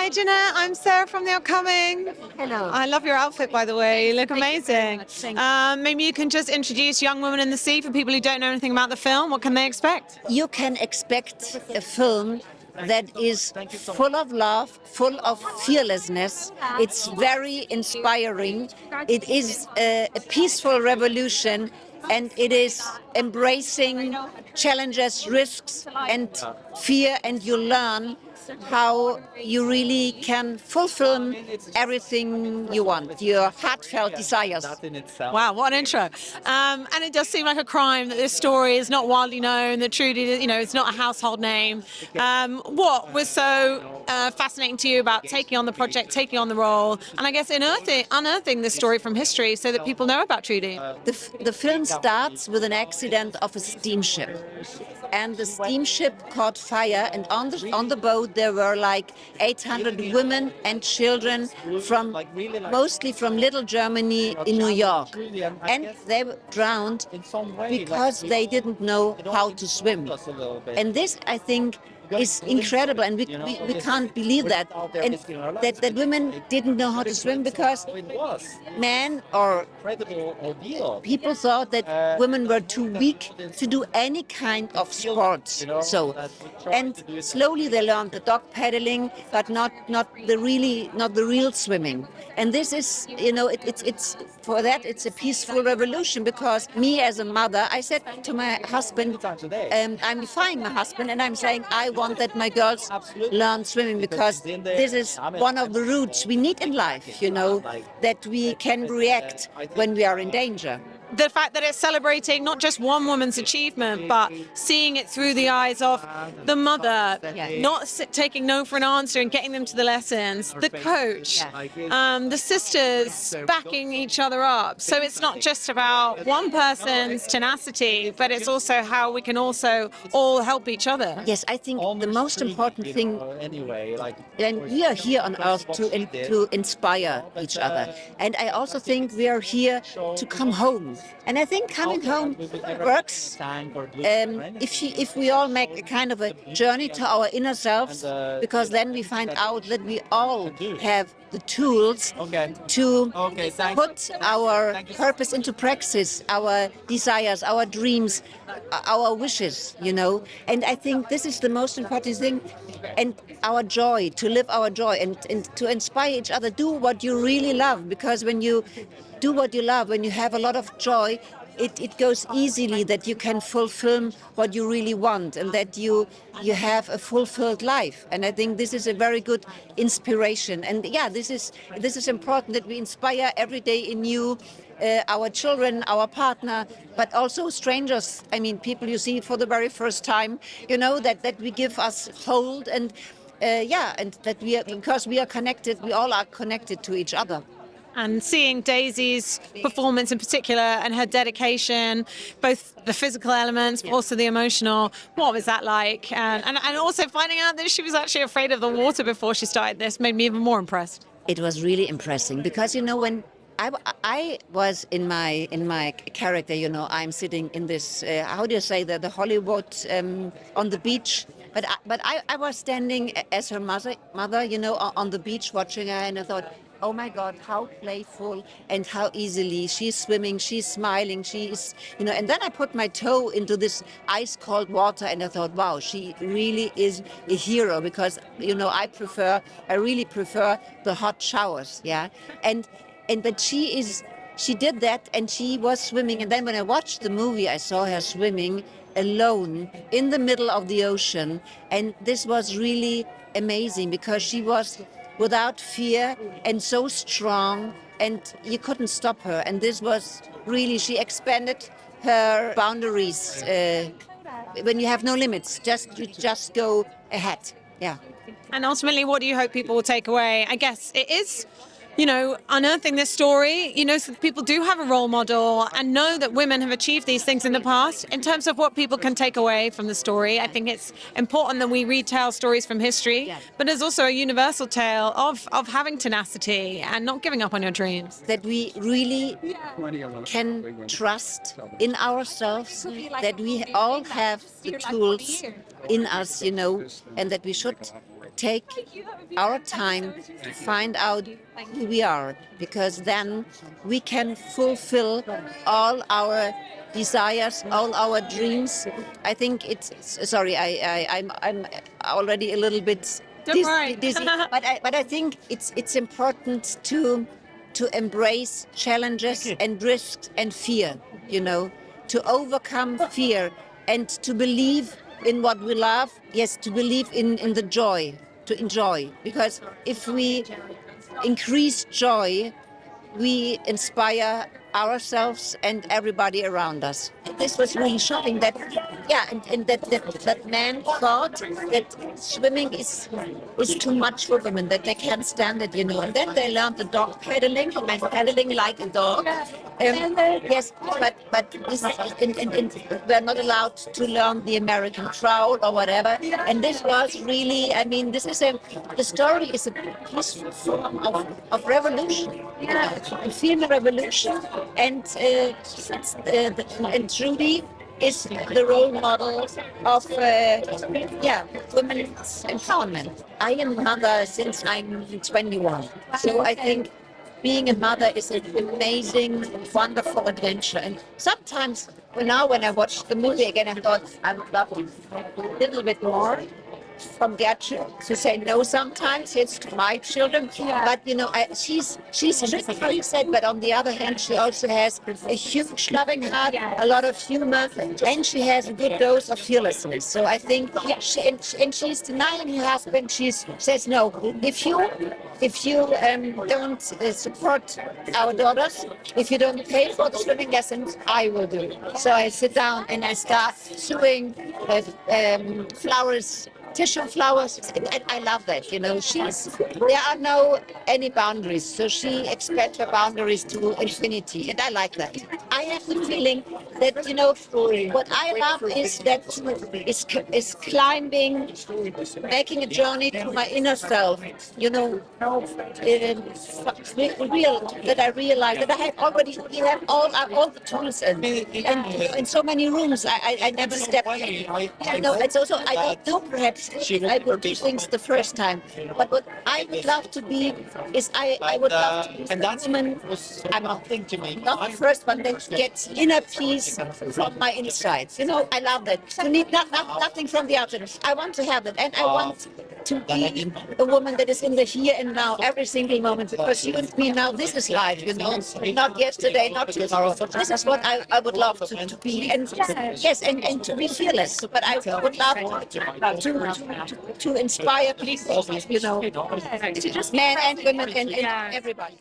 Hi, Jeanette. I'm Sarah from The Upcoming. Hello. I love your outfit, by the way. You look amazing. Thank you. Maybe you can just introduce Young Woman in the Sea for people who don't know anything about the film. What can they expect? You can expect a film that is full of love, full of fearlessness. It's very inspiring. It is a peaceful revolution, and it is embracing challenges, risks, and fear, and you learn how you really can fulfill everything you want, your heartfelt desires. Wow, what an intro. And it does seem like a crime that this story is not widely known, that Trudy, it's not a household name. What was so fascinating to you about taking on the project, taking on the role, and I guess unearthing this story from history so that people know about Trudy? The film starts with an accident of a steamship, and the steamship caught fire, and on the boat there were like 800 women and children from mostly from Little Germany in New York, and they were drowned because they didn't know how to swim. And this, I think, is incredible, and we can't believe that, and that women didn't know how to swim because men or people thought that women were too weak to do any kind of sports. So, and slowly they learned the dog paddling, but not the real swimming. And this is, it's for that it's a peaceful revolution, because me as a mother, I said to my husband, I'm defying my husband, and I'm saying I want that my girls learn swimming, because this is one of the roots we need in life, that we can react when we are in danger. The fact that it's celebrating not just one woman's achievement, but seeing it through the eyes of the mother, not taking no for an answer and getting them to the lessons, the coach, the sisters backing each other up. So it's not just about one person's tenacity, but it's also how we can also all help each other. Yes, I think the most important thing, and we are here on earth to inspire each other. And I also think we are here to come home. And I think coming home works if we all make a kind of a journey to our inner selves, because then we find out that we all have the tools to put our purpose into practice, our desires, our dreams, our wishes, And I think this is the most important thing, and our joy, to live our joy and to inspire each other. Do what you really love, because when you do what you love, when you have a lot of joy, it goes easily that you can fulfill what you really want, and that you have a fulfilled life. And I think this is a very good inspiration. And this is important, that we inspire every day anew our children, our partner, but also strangers. I mean, people you see for the very first time. That we give us hold, and and that because we are connected, we all are connected to each other. And seeing Daisy's performance in particular and her dedication, both the physical elements, but also the emotional, what was that like? And also finding out that she was actually afraid of the water before she started this made me even more impressed. It was really impressive, because, when I was in my character, I'm sitting in this, how do you say that, the Hollywood on the beach. But I was standing as her mother, on the beach watching her, and I thought, oh my God, how playful and how easily she's swimming, she's smiling, she's, and then I put my toe into this ice cold water, and I thought, wow, she really is a hero, because, I really prefer the hot showers, but she did that, and she was swimming. And then when I watched the movie, I saw her swimming alone in the middle of the ocean. And this was really amazing, because she was without fear and so strong, and you couldn't stop her. And this was really, she expanded her boundaries. When you have no limits, you just go ahead. Yeah. And ultimately, what do you hope people will take away? I guess it is unearthing this story, so that people do have a role model and know that women have achieved these things in the past. In terms of what people can take away from the story, I think it's important that we retell stories from history, but there's also a universal tale of having tenacity and not giving up on your dreams. That we really can trust in ourselves, that we all have the tools in us, and that we should take our time to find out who we are, because then we can fulfill all our desires, all our dreams. I think I'm already a little bit Don't worry. dizzy, but I think it's important to embrace challenges and risks and fear, to overcome fear and to believe in what we love. Yes, to believe in the joy, to enjoy. Because if we increase joy, we inspire ourselves and everybody around us. This was really shocking that that man thought that swimming is too much for women, that they can't stand it, and then they learned the dog pedaling and pedaling like a dog. Yes, but this we're not allowed to learn the American crawl or whatever. And this was really, the story is a peaceful form of revolution, a female revolution, and Trudy is the role model of women's empowerment. I am a mother since I'm 21, so I think being a mother is an amazing, wonderful adventure. And sometimes, when I watch the movie again, I thought I would love a little bit more from Gertrude to say no sometimes. It's to my children. But, she's strict, how you said, but on the other hand, she also has a huge loving heart, a lot of humor, and she has a good dose of fearlessness. So I think, she's denying her husband. She says, no, if you don't support our daughters, if you don't pay for the swimming lessons, I will do. So I sit down and I start sewing flowers, tissue flowers, and I love that. There are no any boundaries, so she expands her boundaries to infinity, and I like that. I have the feeling that what I love is climbing, making a journey to my inner self. Real that I realize that we have all the tools and in so many rooms I never stepped in. It's also I don't know, perhaps I will do things the first time, but what I would love to be is I would love to be a woman. I'm not the first one that gets inner peace from my insides. I love that. You need nothing from the outside. I want to have that, and I want to be a woman that is in the here and now, every single moment, because you and me now, this is life, not yesterday, not tomorrow. This is what I would love to be, and yes, and to be fearless. But I would love to inspire people, men and women and everybody.